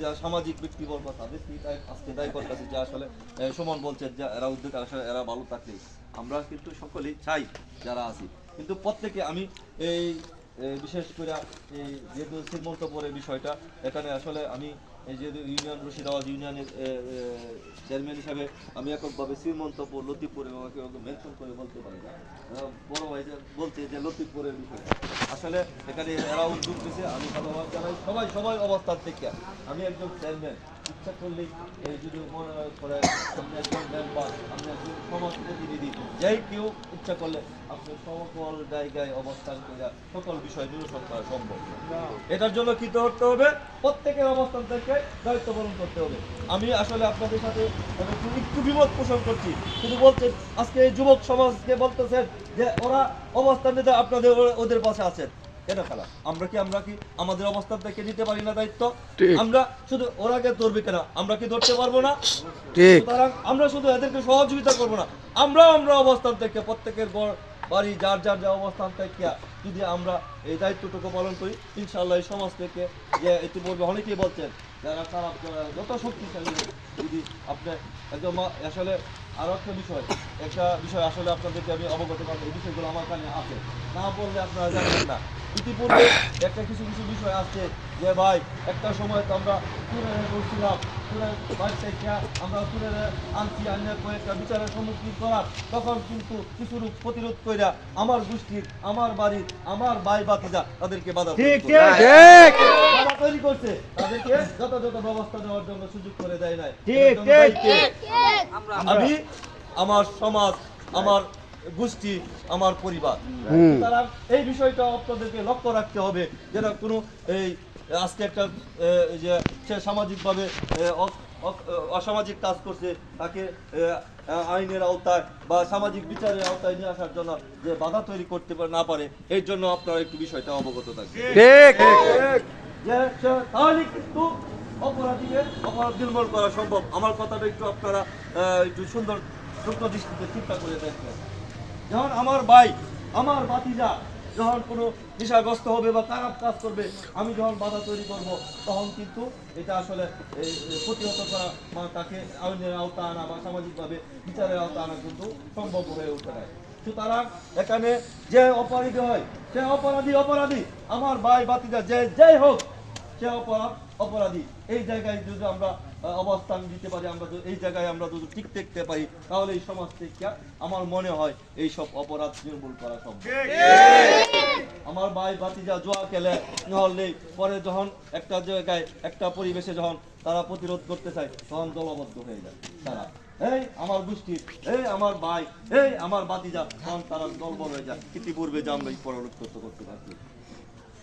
যা সামাজিক ব্যক্তিবর্গ তাদের আজকে দায়ী করতেছে যে আসলে সুমন বলছে যে এরা উদ্যোগ আসলে এরা ভালো থাকলেই আমরা কিন্তু সকলেই চাই যারা আছি, কিন্তু প্রত্যেকে আমি এই বিশেষ করে এই যেহেতু শ্রীমন্তপুরের বিষয়টা এখানে আসলে আমি এই যে ইউনিয়ন রশিদাবাদ ইউনিয়নের চেয়ারম্যান হিসাবে আমি এককভাবে শ্রীমন্তপুর লতিফপুর এবং মেনশন করে বলতে পারি না, বড় ভাই বলছে যে লতিফপুরের বিষয় আসলে এখানে এরা উদ্যোগ দিয়েছে, আমি ধন্যবাদ জানাই সবাই অবস্থান থেকে। আমি একজন চেয়ারম্যান ইচ্ছা করলেই এই যদি মনে করে আপনি একজন মেম্বার আপনি একজন সমাজ প্রতিনিধি যাই কেউ ইচ্ছা করলে আপনি সকল জায়গায় অবস্থান করে সকল বিষয় নিরসন করা সম্ভব। এটার জন্য কি করতে হবে? প্রত্যেকের অবস্থান থেকে দায়িত্ব পালন করতে হবে। আমি আসলে আপনাদের সাথে একটু বিপদ পোষণ করছি, শুধু বলছে আজকে এই যুবক সমাজকে বলতেছেন যে ওরা অবস্থান নিতে আপনাদের ওদের পাশে আছেন কেন খেলা, আমরা কি আমাদের অবস্থান থেকে নিতে পারি না দায়িত্ব? আমরা শুধু ওরাকে ধরবে কেন, আমরা কি ধরতে পারবো না? সুতরাং আমরা শুধু এদেরকে সহযোগিতা করবো না, আমরা অবস্থান থেকে প্রত্যেকের বাড়ি যার যা অবস্থান থেকে যদি আমরা এই দায়িত্বটুকু পালন করি ইনশাআল্লাহ এই সমাজ থেকে যে ইতিপূর্বে অনেকেই বলছেন যারা খারাপ যত শক্তিশালী যদি আপনি একদম আসলে আরও একটা বিষয় আসলে আপনাদেরকে আমি অবগত করবো, এই বিষয়গুলো আমার কানে আছে, না বললে আপনারা জানেন না। ইতিপূর্বে একটা কিছু বিষয় আছে যে ভাই একটা সময় তো আমরা তুলে বলছিলাম বাড়ি থেকে আমরা তুলে আনছি আইনের কয়েকটা বিচারের সম্মুখীন করার, তখন কিন্তু কিছু প্রতিরোধ কইরা আমার গোষ্ঠীর আমার বাড়ির আমার ভাই বাতিজা তাদেরকে বাধা তৈরি করছে, তাদেরকে যথাযথ ব্যবস্থা নেওয়ার জন্য সুযোগ করে দেয় নাই। আমি আমার সমাজ আমার গোষ্ঠী আমার পরিবার, তারা এই বিষয়টা আপনাদেরকে লক্ষ্য রাখতে হবে যেন কোনো এই আজকে একটা যে সে সামাজিকভাবে অসামাজিক কাজ করছে তাকে আইনের আওতায় বা সামাজিক বিচারের আওতায় নিয়ে আসার জন্য যে বাধা তৈরি করতে না পারে এই জন্য আপনারা একটু বিষয়টা অবগত থাকবেন যে তাহলে কিন্তু অপরাধীকে অপরাধ নির্মূল করা সম্ভব। আমার কথাটা একটু আপনারা একটু সুন্দর সূক্ষ্ম দৃষ্টিতে চিন্তা করে দেখবেন, যখন আমার ভাই আমার ভাতিজা যখন কোনো নেশাগ্রস্ত হবে বা খারাপ কাজ করবে আমি যখন বাধা তৈরি করব তখন কিন্তু এটা আসলে প্রতিহত করা বা তাকে আইনের আওতা আনা বা সামাজিকভাবে বিচারের আওতা আনা কিন্তু সম্ভব হয়ে ওঠে না। সুতরাং এখানে যে অপরাধী হয় সে অপরাধী আমার ভাই ভাতিজা যেই হোক সে অপরাধী। এই জায়গায় যদি আমরা অবস্থান দিতে পারি, আমরা এই জায়গায় আমরা যদি ঠিক থাকতে পারি তাহলে এই সমাজ থেকে আমার মনে হয় এই সব অপরাধ নির্মূল করা সম্ভব। আমার ভাই ভাতিজা জুয়া খেলে হলে পরে যখন একটা জায়গায় একটা পরিবেশে যখন তারা প্রতিরোধ করতে চায় তখন দলবদ্ধ হয়ে যায় তারা, এই আমার গোষ্ঠী এই আমার ভাই এই আমার ভাতিজা, তখন তারা দলবদ্ধ হয়ে যায়। ইতিপূর্বে যে আমরা পরলোক করতে পারছি।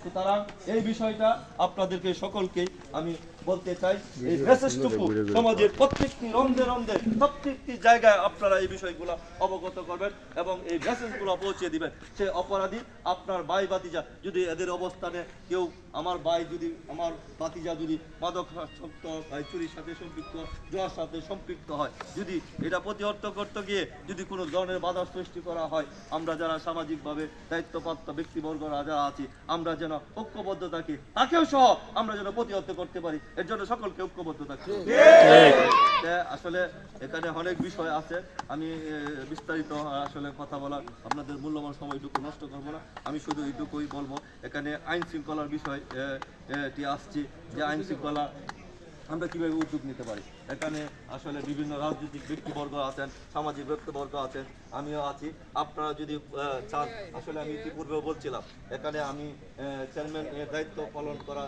সুতরাং এই বিষয়টা আপনাদেরকে সকলকেই আমি বলতে চাই, এই মেসেজটুকু সমাজের প্রত্যেকটি রন্ধে প্রত্যেকটি জায়গায় আপনারা এই বিষয়গুলো অবগত করবেন এবং এই মেসেজগুলো পৌঁছে দিবেন। সে অপরাধী আপনার ভাই ভাতিজা যদি এদের অবস্থানে কেউ আমার ভাই যদি আমার ভাতিজা যদি মাদকাসক্ত চুরির সাথে সম্পৃক্ত জুয়ার সাথে সম্পৃক্ত হয়, যদি এটা প্রতিহত করতে গিয়ে যদি কোনো ধরনের বাধা সৃষ্টি করা হয় আমরা যারা সামাজিকভাবে দায়িত্বপ্রাপ্ত ব্যক্তিবর্গরা যারা আছি আমরা যেন ঐক্যবদ্ধ থাকি, তাকেও সহ আমরা যেন প্রতিহত করতে পারি, এর জন্য সকলকে ঐক্যবদ্ধ থাকতে হবে। আসলে এখানে অনেক বিষয় আছে, আমি বিস্তারিত আসলে কথা বলার আপনাদের মূল্যবান সময়টুকু নষ্ট করবো না, আমি শুধু এইটুকুই বলবো এখানে আইন শৃঙ্খলার বিষয় আসছে যে আইন শৃঙ্খলা আমরা কিভাবে উদ্যোগ নিতে পারি। এখানে আসলে বিভিন্ন রাজনৈতিক ব্যক্তিবর্গ আছেন, সামাজিক ব্যক্তিবর্গ আছেন, আমিও আছি। আপনারা যদি চান আসলে আমি ইতিপূর্বেও বলছিলাম এখানে আমি চেয়ারম্যান দায়িত্ব পালন করা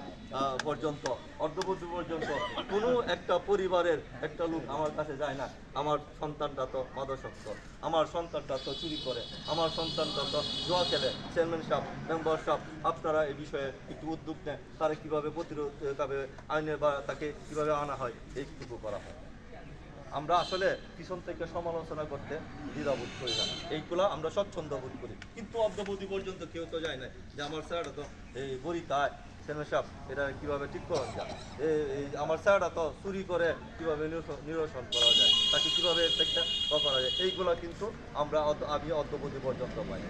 পর্যন্ত অর্ধবর্তী পর্যন্ত কোনো একটা পরিবারের একটা লোক আমার কাছে যায় না আমার সন্তানটা তো মাদকাসক্ত, আমার সন্তানটা তো চুরি করে, আমার সন্তানটা তো জুয়া খেলে। চেয়ারম্যান সাহেব মেম্বার সাহেব আপনারা এই বিষয়ে একটু উদ্যোগ নেন, তারা কীভাবে প্রতিরোধ আইনের বা তাকে কীভাবে আনা হয় এইটুকু করা হয়। আমরা আসলে পিছন থেকে সমালোচনা করতে দ্বিধাবোধ করি না, এইগুলা আমরা স্বচ্ছন্দ বোধ করি, কিন্তু অদ্যবধি পর্যন্ত কেউ তো যায় না যে আমার স্যারটা তো এই বরিতায় চেয়ারম্যান এটা কীভাবে ঠিক করা যায়, আমার স্যারটা তো চুরি করে কীভাবে নিরসন করা যায়, তাকে কীভাবে একটা করা যায়, এইগুলা কিন্তু আমি অদ্যবধি পর্যন্ত পাই।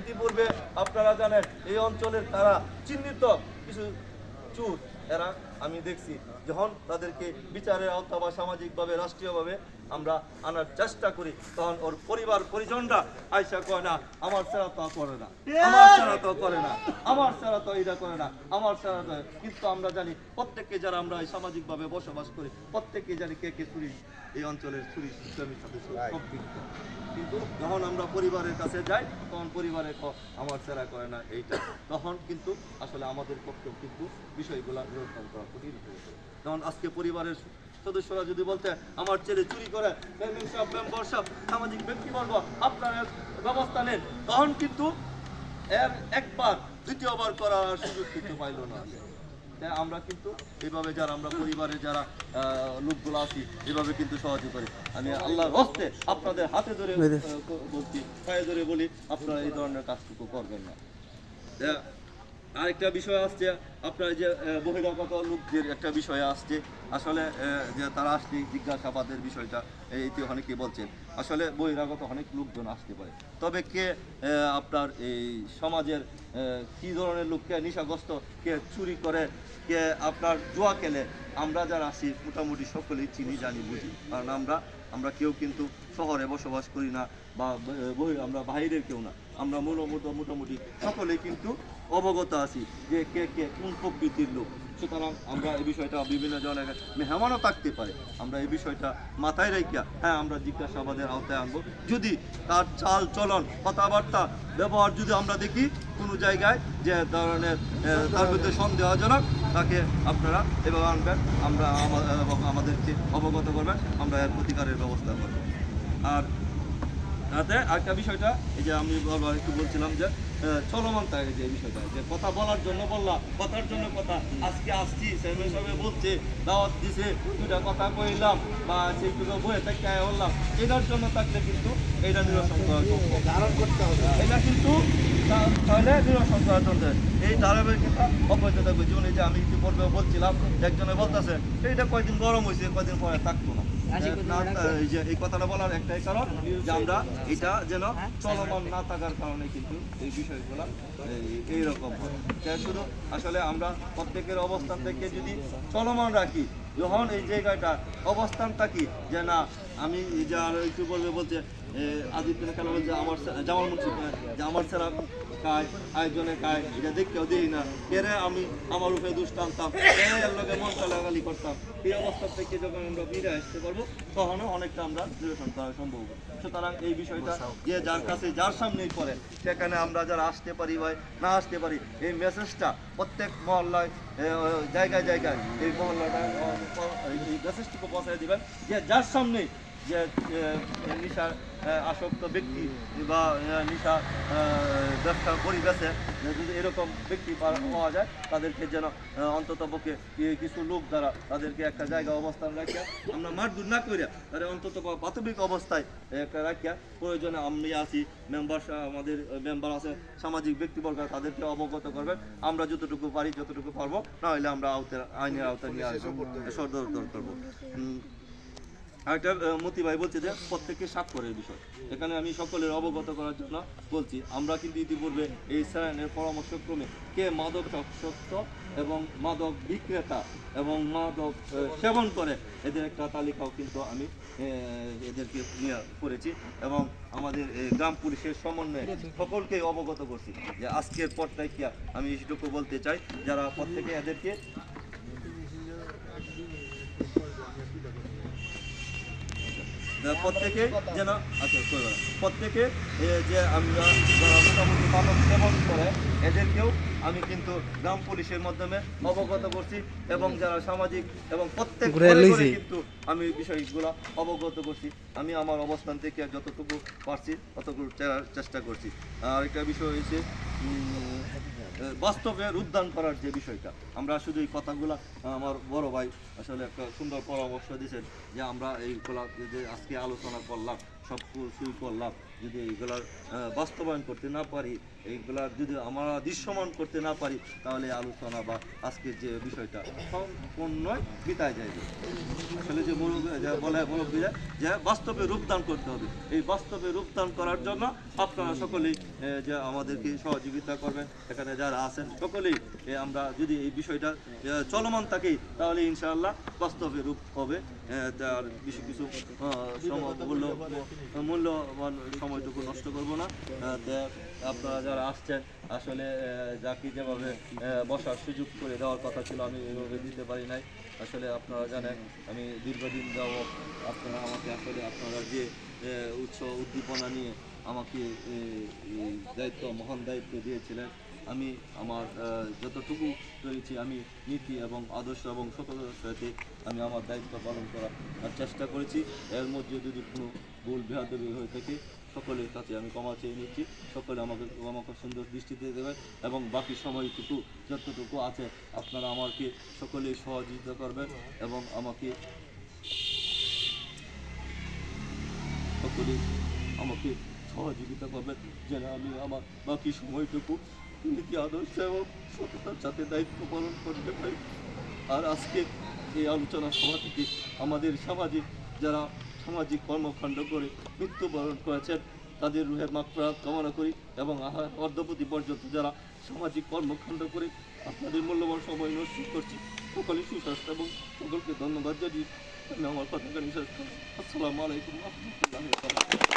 ইতিপূর্বে আপনারা জানেন এই অঞ্চলের তারা চিহ্নিত কিছু চুর এরা আমি দেখছি যখন তাদেরকে বিচারের আওতা বা সামাজিকভাবে রাষ্ট্রীয়ভাবে আমরা আনার চেষ্টা করি, তখন ওর পরিবার পরিজনরা আয়সা করে না আমার ছাড়া তো করে না, আমার ছাড়া তো করে না, আমার ছাড়া তো এটা করে না, আমার ছাড়া তো। কিন্তু আমরা জানি প্রত্যেককে যারা আমরা এই সামাজিকভাবে বসবাস করি প্রত্যেককে জানি কে কে চুরি, এই অঞ্চলের চুরি সিস্টেমের সাথে সম্পৃক্ত। কিন্তু যখন আমরা পরিবারের কাছে যাই তখন পরিবারে আমার ছাড়া করে না এইটা, তখন কিন্তু আসলে আমাদের পক্ষেও কিন্তু বিষয়গুলো নিয়ন্ত্রণ করা কঠিন হয়েছে। যেমন আজকে পরিবারের সদস্যরা যদি বলতে আমার ছেলে চুরি করে, মেম্বার সব সামাজিক ব্যক্তিবর্গ আপনারা ব্যবস্থা নেন, তখন কিন্তু এর একবার দ্বিতীয়বার করার সুযোগ কিন্তু পাইল না। তাই আমরা কিন্তু এইভাবে যারা আমরা পরিবারের যারা লোকগুলো আছি এভাবে কিন্তু সহযোগ করি। আমি আল্লাহর হস্তে আপনাদের হাতে ধরে বলছি, পায়ে ধরে বলি আপনারা এই ধরনের কাজটুকু করবেন না। আরেকটা বিষয় আসছে আপনার যে বহিরাগত লোকদের একটা বিষয় আসছে, আসলে যে তারা আসলে জিজ্ঞাসাবাদের বিষয়টা এইটি অনেকেই বলছেন, আসলে বহিরাগত অনেক লোকজন আসতে পারে, তবে কে আপনার এই সমাজের কী ধরনের লোক, কে নেশাগ্রস্ত, কে চুরি করে, কে আপনার জুয়া খেলে, আমরা যারা আছি মোটামুটি সকলেই চিনি জানি বুঝি। কারণ আমরা কেউ কিন্তু শহরে বসবাস করি না বা আমরা বাইরের কেউ না, আমরা মোটামুটি সকলেই কিন্তু অবগত আছি যে কে কে কোন প্রকৃতির লোক। সুতরাং আমরা এই বিষয়টা বিভিন্ন জনের মেহমানও থাকতে পারে, আমরা এই বিষয়টা মাথায় রেখে হ্যাঁ আমরা জিজ্ঞাসাবাদের আওতায় আনবো। যদি তার চাল চলন কথাবার্তা ব্যবহার যদি আমরা দেখি কোনো জায়গায় যে ধরনের তার বিরুদ্ধে সন্দেহজনক, তাকে আপনারা এভাবে আনবেন, আমরা আমাদেরকে অবগত করবেন, আমরা এর প্রতিকারের ব্যবস্থা করব। আর তাতে আরেকটা বিষয়টা এই যে আমি বারবার একটু বলছিলাম যে চলমান থাকে যে বিষয়টা, যে কথা বলার জন্য বললাম, কথার জন্য কথা, আজকে আসছি চেয়ারম্যান সাহেব বলছে দাওয়াত দিছে দুটা কথা কইলাম বা সেইটুকু বইয়ে থেকে বললাম, এটার জন্য থাকলে কিন্তু এটা নিরসন করা ধারণ করতে হবে, এটা কিন্তু তাহলে নিরসন করার জন্য এই ধারাবাহিকতা অব্যাহত থাকবে। যেমন এই যে আমি একটু পর্বে বলছিলাম, একজনে বলতেছে এইটা কয়দিন গরম হয়েছে, কয়দিন পরে থাকতো না। এই কথাটা বলার একটাই কারণ যে আমরা এটা যেন চলমান না থাকার কারণে কিন্তু এই বিষয়গুলো এইরকম হয়। শুধু আসলে আমরা প্রত্যেকের অবস্থান থেকে যদি চলমান রাখি, যখন এই জায়গাটা অবস্থান থাকি যে না আমি যে আর একটু বলবে বলছে আদিত্য খেলা বলছে আমার জামাল মুন্সি যে আমার ছাড়া খায় আয়োজনে খায়, এটা দেখতেও দিই না, এরে আমি আমার উপরে দুষ টানতাম, এর লোকে মন চালাগালি করতাম। এই অবস্থা থেকে যখন আমরা ফিরে আসতে পারবো তখনও অনেকটা আমরা নিরসন করা সম্ভব। সুতরাং এই বিষয়টা যে যার কাছে যার সামনেই পড়ে সেখানে আমরা যারা আসতে পারি বা না আসতে পারি, এই মেসেজটা প্রত্যেক মহল্লায় জায়গায় জায়গায় এই মহল্লাটা এই মেসেজটুকু পৌঁছায় দেবেন যে যার সামনেই যে নেশার আসক্ত ব্যক্তি বা নেশা ব্যবসা পরিবেশে যদি এরকম ব্যক্তি পাওয়া যায় তাদেরকে যেন অন্তত পক্ষে কিছু লোক দ্বারা তাদেরকে একটা জায়গা অবস্থান রাখিয়া আমরা মারধর না করিয়া তাদের অন্তত প্রাথমিক অবস্থায় একটা রাখিয়া প্রয়োজনে আমি আছি মেম্বার, আমাদের মেম্বার আছে সামাজিক ব্যক্তিবর্গ, তাদেরকে অবগত করবেন, আমরা যতটুকু পারি যতটুকু পারবো, না হলে আমরা আইনের আওতায় নিয়ে আসবো, সদর করবো। আরেকটা মতি ভাই বলছে যে প্রত্যেককে স্বাক্ষরের বিষয়, এখানে আমি সকলের অবগত করার জন্য বলছি, আমরা কিন্তু ইতিপূর্বে এই স্যারের পরামর্শক্রমে কে মাদকাসক্ত এবং মাদক বিক্রেতা এবং মাদক সেবন করে এদের একটা তালিকাও কিন্তু আমি এদেরকে নিয়ে করেছি এবং আমাদের গ্রাম পুলিশের সমন্বয়ে সকলকে অবগত করছি যে আজকের পরটায় কি আমি এটুকু বলতে চাই, যারা প্রত্যেকে এদেরকে প্রত্যেকে যেন প্রত্যেকে যে আমরা যারা মোটামুটি মাদক সেবন করে এদেরকেও আমি কিন্তু গ্রাম পুলিশের মাধ্যমে অবগত করছি এবং যারা সামাজিক এবং প্রত্যেক কিন্তু আমি বিষয়গুলো অবগত করছি। আমি আমার অবস্থান থেকে যতটুকু পারছি ততটুকু চেষ্টা করছি। আর একটা বিষয় হয়েছে বাস্তবে উদ্যান করার যে বিষয়টা, আমরা শুধু এই কথাগুলো আমার বড় ভাই আসলে একটা সুন্দর পরামর্শ দিয়েছেন যে আমরা এইগুলা যে আজকে আলোচনা করলাম, সব কিছুই করলাম, যদি এইগুলার বাস্তবায়ন করতে না পারি, এইগুলার যদি আমরা দৃশ্যমান করতে না পারি, তাহলে এই আলোচনা বা আজকের যে বিষয়টা সম্পূর্ণই বিতায় যায়। আসলে যে বলে মুরব্বীরা যে বাস্তবে রূপদান করতে হবে, এই বাস্তবে রূপদান করার জন্য আপনারা সকলেই যে আমাদেরকে সহযোগিতা করবেন, এখানে যারা আছেন সকলেই আমরা যদি এই বিষয়টা চলমান থাকে, তাহলে ইনশাআল্লাহ বাস্তবে রূপ হবে। তার কিছু কিছু মূল্যবান সময়টুকু নষ্ট করব না। আপনারা যারা আসছেন আসলে যাকে যেভাবে বসার সুযোগ করে দেওয়ার কথা ছিল, আমি এইভাবে দিতে পারি নাই। আসলে আপনারা জানেন আমি দীর্ঘদিন যাবৎ আপনারা আমাকে আসলে আপনারা যে উদ্দীপনা নিয়ে আমাকে দায়িত্ব, মহান দায়িত্ব দিয়েছিলেন, আমি আমার যতটুকু পেরেছি আমি নীতি এবং আদর্শ এবং সততার সাথে আমি আমার দায়িত্ব পালন করার চেষ্টা করেছি। এর মধ্যে যদি কোনো ভুল বেয়াদবি হয়ে থাকে সকলের কাছে আমি ক্ষমা চেয়ে নিচ্ছি। সকলে আমাকে সুন্দর দৃষ্টিতে দেবেন এবং বাকি সময়টুকু যতটুকু আছে আপনারা আমাকে সকলেই সহযোগিতা করবেন এবং আমাকে সহযোগিতা করবেন যেন আমি আমার বাকি সময়টুকু নীতি আদর্শ এবং সততার সাথে দায়িত্ব পালন করতে পারি। আর আজকে এই আলোচনা সভা থেকে আমাদের সামাজিক যারা সামাজিক কর্মকাণ্ড করে মৃত্যুবরণ করেছেন তাদের রুহের মাগফিরাত কামনা করি এবং অদ্যপতি পর্যন্ত যারা সামাজিক কর্মকাণ্ড করে আপনাদের মূল্যবান সময় নষ্ট করছি সকলে সুস্বাস্থ্য এবং সকলকে ধন্যবাদ জানিয়ে আমি আমার কথা শেষ করি। আসসালামু আলাইকুম ওয়া রাহমাতুল্লাহি ওয়া বারাকাতুহু।